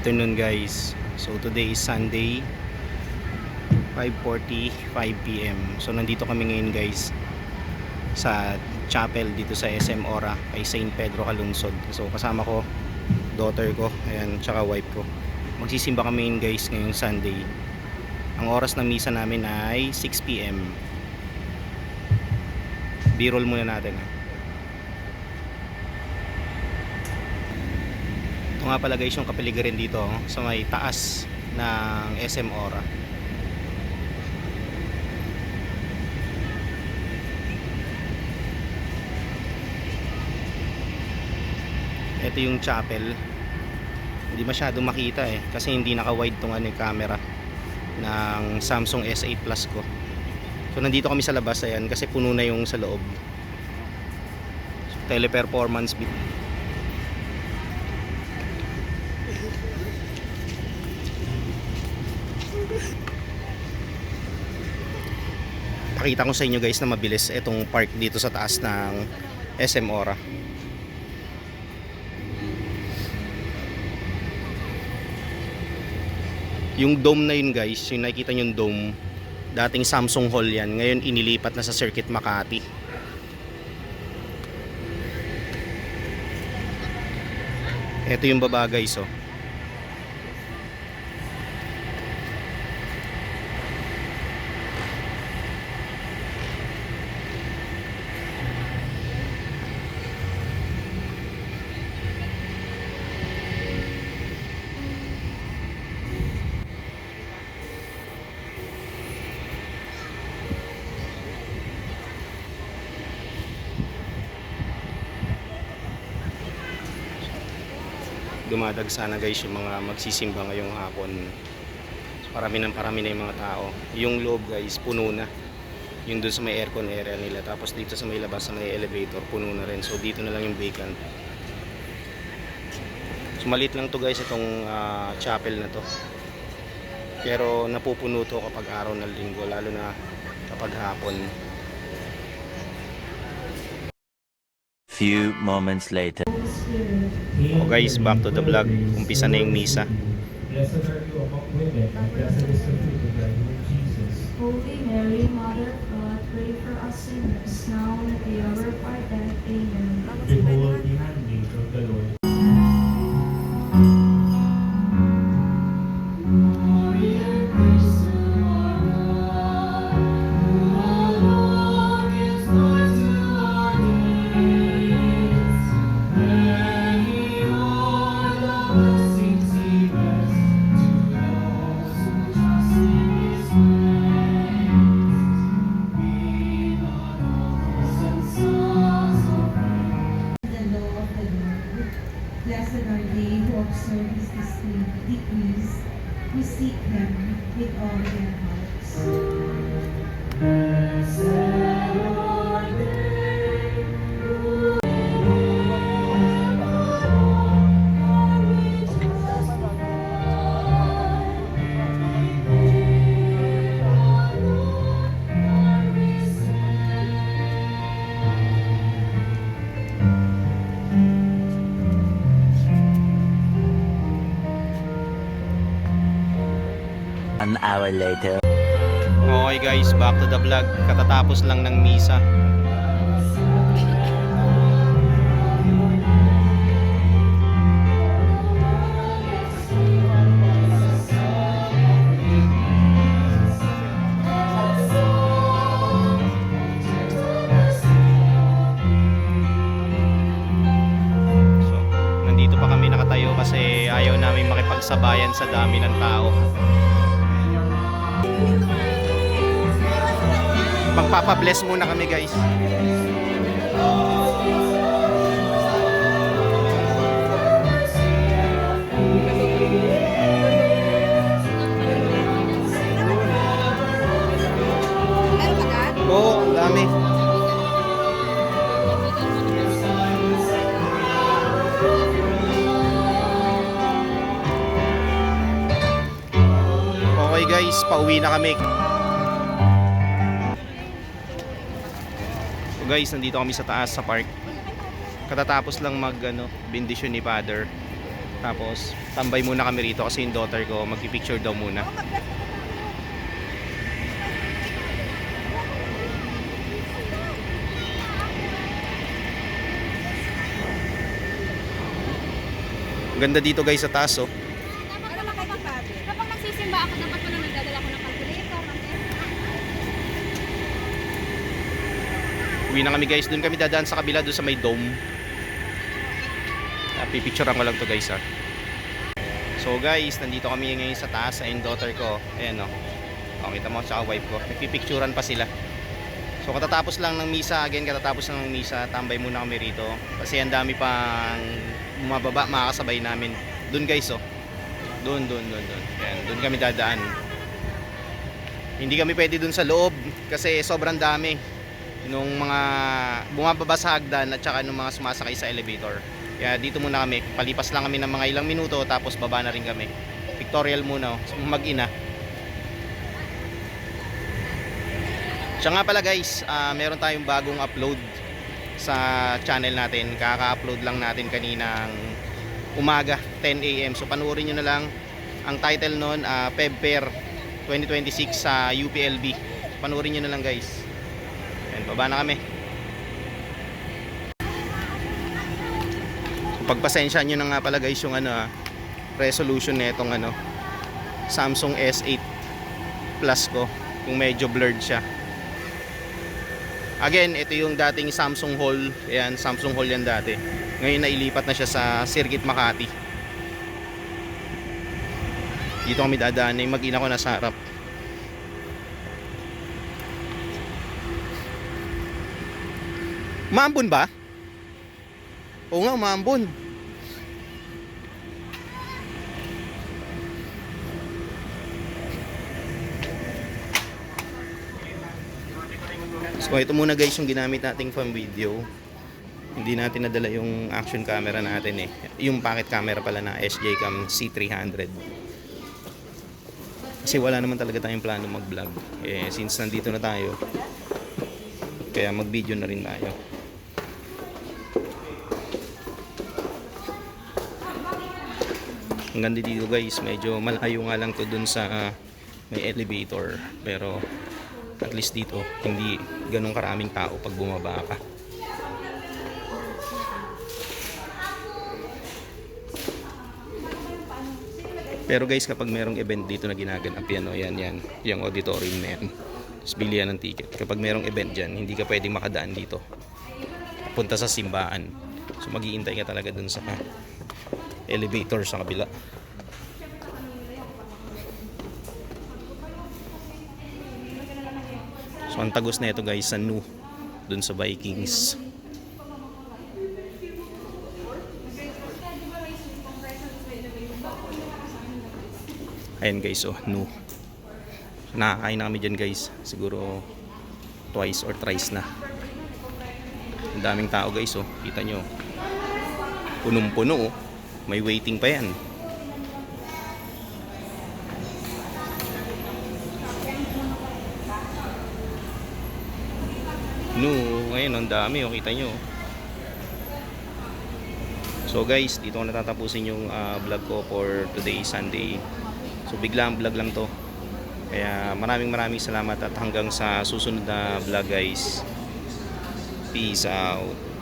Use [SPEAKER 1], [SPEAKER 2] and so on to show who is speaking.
[SPEAKER 1] afternoon guys. So today is Sunday 5:45 PM. So nandito kami ngayon guys sa chapel dito sa SM Ora kay Saint Pedro Calunsod. So kasama ko daughter ko, ayan, tsaka wife ko. Magsisimba kami ngayon guys ngayong Sunday. Ang oras ng misa namin ay 6 PM. B-roll muna natin. Ito nga pala guys yung kapaligiran dito sa may taas ng SM Ora. Ito yung chapel. Hindi masyadong makita kasi hindi naka-wide tong camera ng Samsung S8 Plus ko. So nandito kami sa labas, ayan, kasi puno na yung sa loob. So, teleperformance bit. Pakita ko sa inyo guys na mabilis itong park dito sa taas ng SM Ora. Yung dome na yun guys, yung nakikita nyo yung dome, dating Samsung Hall yan, ngayon inilipat na sa Circuit Makati. Ito yung baba guys oh. Dumadagsa na guys yung mga magsisimba ngayong hapon. Parami na yung mga tao. Yung loob guys puno na. Yung doon sa may aircon area nila. Tapos dito sa may labas sa may elevator puno na rin. So dito na lang yung vacant. So maliit lang to guys itong chapel na to. Pero napupuno to kapag araw ng linggo, lalo na kapag hapon.
[SPEAKER 2] Few moments later.
[SPEAKER 1] O guys, back to the vlog. Umpisa na yung misa.
[SPEAKER 3] Blessed are you among women, and blessed is the fruit of thy womb, Jesus.
[SPEAKER 4] Holy Mary, Mother of God, pray for us sinners, now and at the hour of our death. Amen.
[SPEAKER 3] Behold the handmaid of the Lord.
[SPEAKER 5] Blessed are they who observe his decrees, who seek him with all their hearts. Blessed are they who
[SPEAKER 2] An hour later.
[SPEAKER 1] Okay guys, back to the vlog. Katatapos lang ng misa. So, nandito pa kami nakatayo kasi ayaw namin makipagsabayan sa dami ng tao. Magpapa-bless muna kami guys. Oo, ang dami. Okay guys, pauwi na kami. So guys, nandito kami sa taas sa park. Katatapos lang mag bendisyon ni Father. Tapos tambay muna kami rito kasi yung daughter ko magpipicture daw muna. Ang ganda dito guys sa taas oh.
[SPEAKER 6] Kapag nagsisimba ako, dapat pala nagdadala ko ng calculator.
[SPEAKER 1] Uwi na kami guys, doon kami dadaan sa kabila doon sa may dome. Pipicturean ko lang to guys ha. So guys, nandito kami ngayon sa taas sa yung daughter ko. Ayan o. Kita mo tsaka wife ko. Nagpipicturean pa sila. So katatapos lang ng misa, katatapos lang ng misa, tambay muna kami rito. Kasi ang dami pang bumababa, makakasabay namin. Doon guys oh. Doon. Ayan, doon kami dadaan. Hindi kami pwede doon sa loob kasi sobrang dami. Nung mga bumababa sa hagdan at saka nung mga sumasakay sa elevator. Kaya dito muna kami, palipas lang kami ng mga ilang minuto tapos baba na rin kami. Pictorial muna, mag-ina. Siya nga pala guys, meron tayong bagong upload sa channel natin. Kaka-upload lang natin kaninang umaga, 10 AM. So panuorin nyo na lang. Ang title nun, PEBPER 2026 sa UPLB. Panuorin nyo na lang guys. Ayan, baba na kami. Pagpasensya nyo na nga pala guys yung resolution na itong Samsung S8 Plus ko, kung medyo blurred siya. Again, ito yung dating Samsung Hall. Ayan, Samsung Hall yan dati. Ngayon nailipat na siya sa Circuit Makati. Dito kami dadaan, mag-ina ko nasa harap. Maambon ba? Oo nga, umaambon. So ito muna guys yung ginamit nating fan video. Hindi natin nadala yung action camera natin eh. Yung pocket camera pala na SJ Cam C300. Kasi wala naman talaga tayong plano mag-vlog. Since nandito na tayo, kaya mag-video na rin tayo. Ang ganda dito guys, medyo malayo nga lang to dun sa may elevator, pero at least dito hindi ganun karaming tao pag bumaba ka. Pero guys, kapag merong event dito na ginaganap yan, yung auditorium na yan, tapos bilihan ng ticket. Kapag merong event dyan, hindi ka pwedeng makadaan dito, punta sa simbahan. So mag-iintay ka talaga dun sa elevator sa kabila. So ang tagos na ito guys sa Nu, dun sa Vikings. Ayan guys, Nu. Nakakain na kami dyan guys, siguro twice or thrice na. Ang daming tao guys kita nyo, punong-puno may waiting pa yan. Ngayon ang dami kita nyo. So guys, dito ko natatapusin yung vlog ko for today, Sunday. So biglang vlog lang to, kaya maraming salamat at hanggang sa susunod na vlog guys. Peace out.